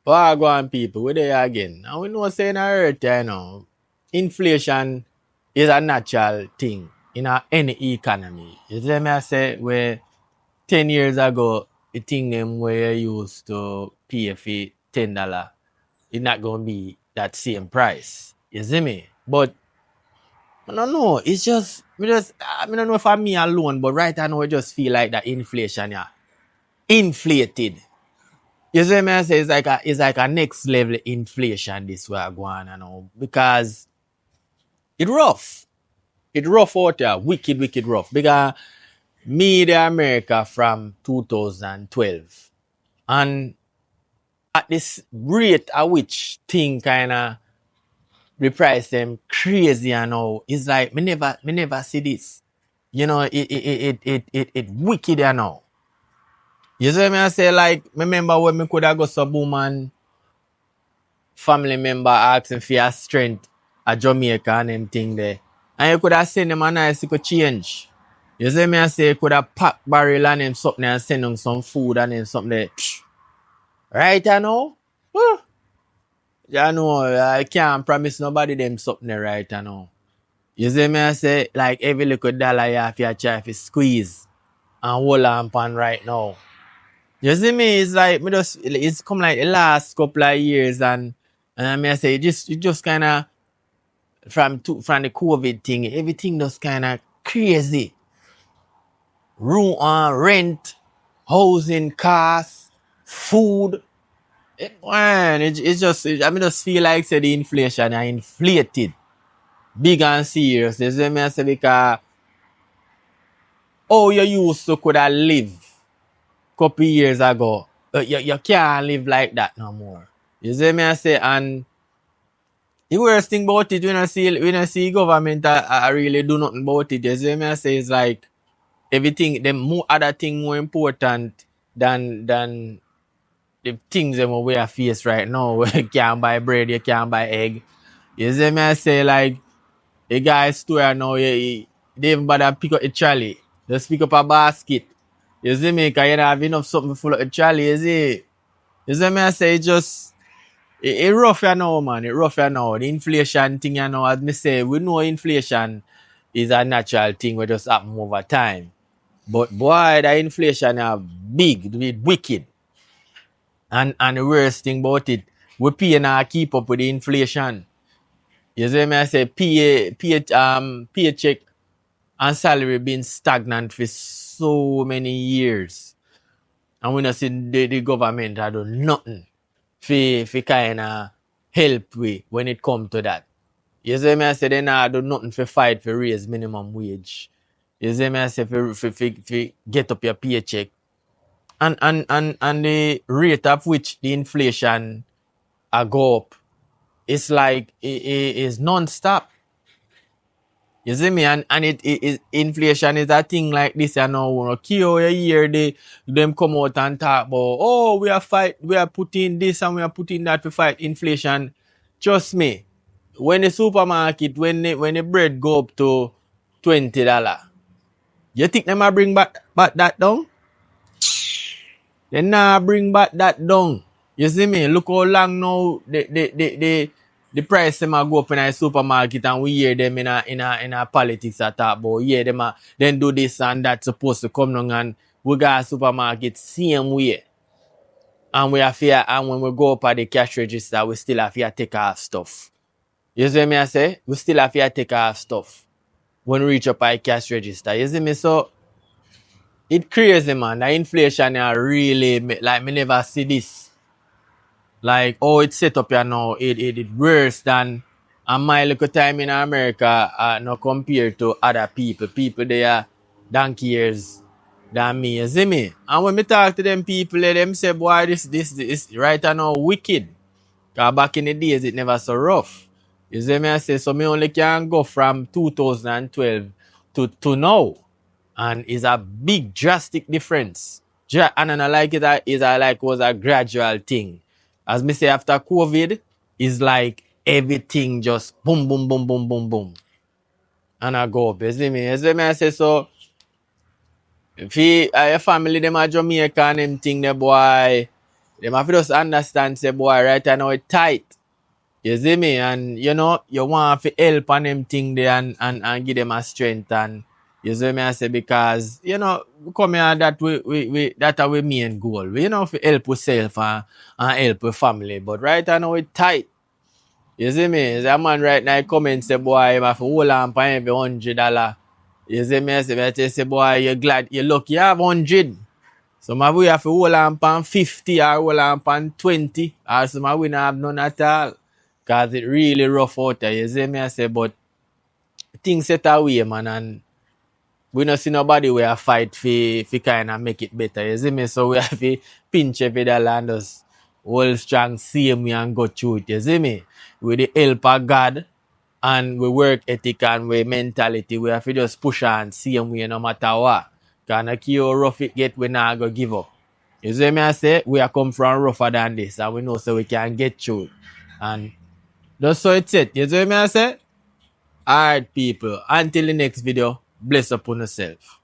Wagwan people, we there again. And we know saying earth, inflation is a natural thing in any economy. You see me I say where 10 years ago, the thing them where you used to pay for $10, it's not gonna be that same price. You see me? But I don't know. It's just I don't know if I'm me alone, but right now I just feel like that inflation, inflated. You see me? I say it's like a next level inflation this way going on because it rough. It rough out there, wicked rough. Because me the America from 2012 and at this rate at which thing kind of the price them crazy and all, it's like me never see this. It wicked and all. You see me I say like remember when me could have go some woman family member asking for your strength at Jamaica and them thing there. And you could have sent them a nice little change. You see me I say you could have packed barrel and them something and send them some food and them something there. Right I know? Whew. You know, I can't promise nobody them something there right now. You see me I say like every little dollar you have to try to squeeze and hold on pan right now. You see me, it's like it's come like the last couple of years and I mean I say it just kinda from the COVID thing, everything just kinda crazy. Room rent, housing costs, food. I mean just feel like say the inflation are inflated. Big and serious. You see me I say because you used to could have live couple years ago. You can't live like that no more. You see me I say and the worst thing about it, when I see government I really do nothing about it. You see me I say it's like everything, the more other thing more important than the things that we are face right now. You can't buy bread, you can't buy egg. You see me I say like a guy store now, they even bother pick up a trolley. Just pick up a basket. You see me, because you don't have enough something full of a trolley, you see. You see me I say it rough now, man. It rough now. The inflation thing, as me say, we know inflation is a natural thing we just happen over time. But boy, the inflation are big, wicked. And the worst thing about it, we pay now keep up with the inflation. You see me I say paycheck and salary been stagnant for so many years. And we not see the government I do nothing for kind of help we when it come to that. You see me I say they not do nothing for fight for raise minimum wage. You see me I say for get up your paycheck. And the rate of which the inflation go up, it's like it is non-stop. You see me, and inflation is a thing like this, Kio you hear them come out and talk about, we are putting this and we are putting that to fight inflation. Trust me, when the supermarket, when the bread go up to $20, you think they might bring back that down? They nah bring back that down. You see me? Look how long now the price them go up in a supermarket and we hear them in a politics at talk about them then do this and that supposed to come down and we got a supermarket same way. And we have here and when we go up at the cash register we still have to take off stuff. You see me I say? We still have to take off stuff when we reach up at the cash register. You see me? So it crazy, man. The inflation are really like me never see this. Like it's set up here now. It worse than my little time in America. No compared to other people. People they are donkey years than me. You see me? And when me talk to them people, them say, boy, this right now wicked. Cause back in the days it never so rough. You see me? I say so. Me only can go from 2012 to now. And it's a big drastic difference. And I like it was a gradual thing. As me say after COVID, it's like everything just boom, boom, boom, boom, boom, boom. And I go up. You see me? I say so. If your family them are Jamaican, them thing the boy, Them have to just understand, say, boy, right now it tight. You see me? And you know, you want to help on them thing there and give them a strength. And you see me? I say, because, you know, we come here that we that our main goal. We, you know, to help ourselves and help our family. But right now it tight. You see me? The man right now come and say, boy, you have to hold on for every $100. You see me? I say, boy, you're glad, you're lucky you have 100. Some of we have to hold on pan 50 or hold on pan 20. Or some of we not have none at all. Because it really rough out there. You see me? I say, but things set away, man. And we not see nobody where fight for kind of make it better. You see me? So we have to pinch every dollar and just hold strong, same way and go through it. You see me? With the help of God and we work ethic and we mentality, we have to just push on same way no matter what. Because no care how rough it get, we not go give up. You see me I say? We are come from rougher than this and we know so we can get through it. And just so it's it. You see me I say? Alright people, until the next video, bless upon yourself.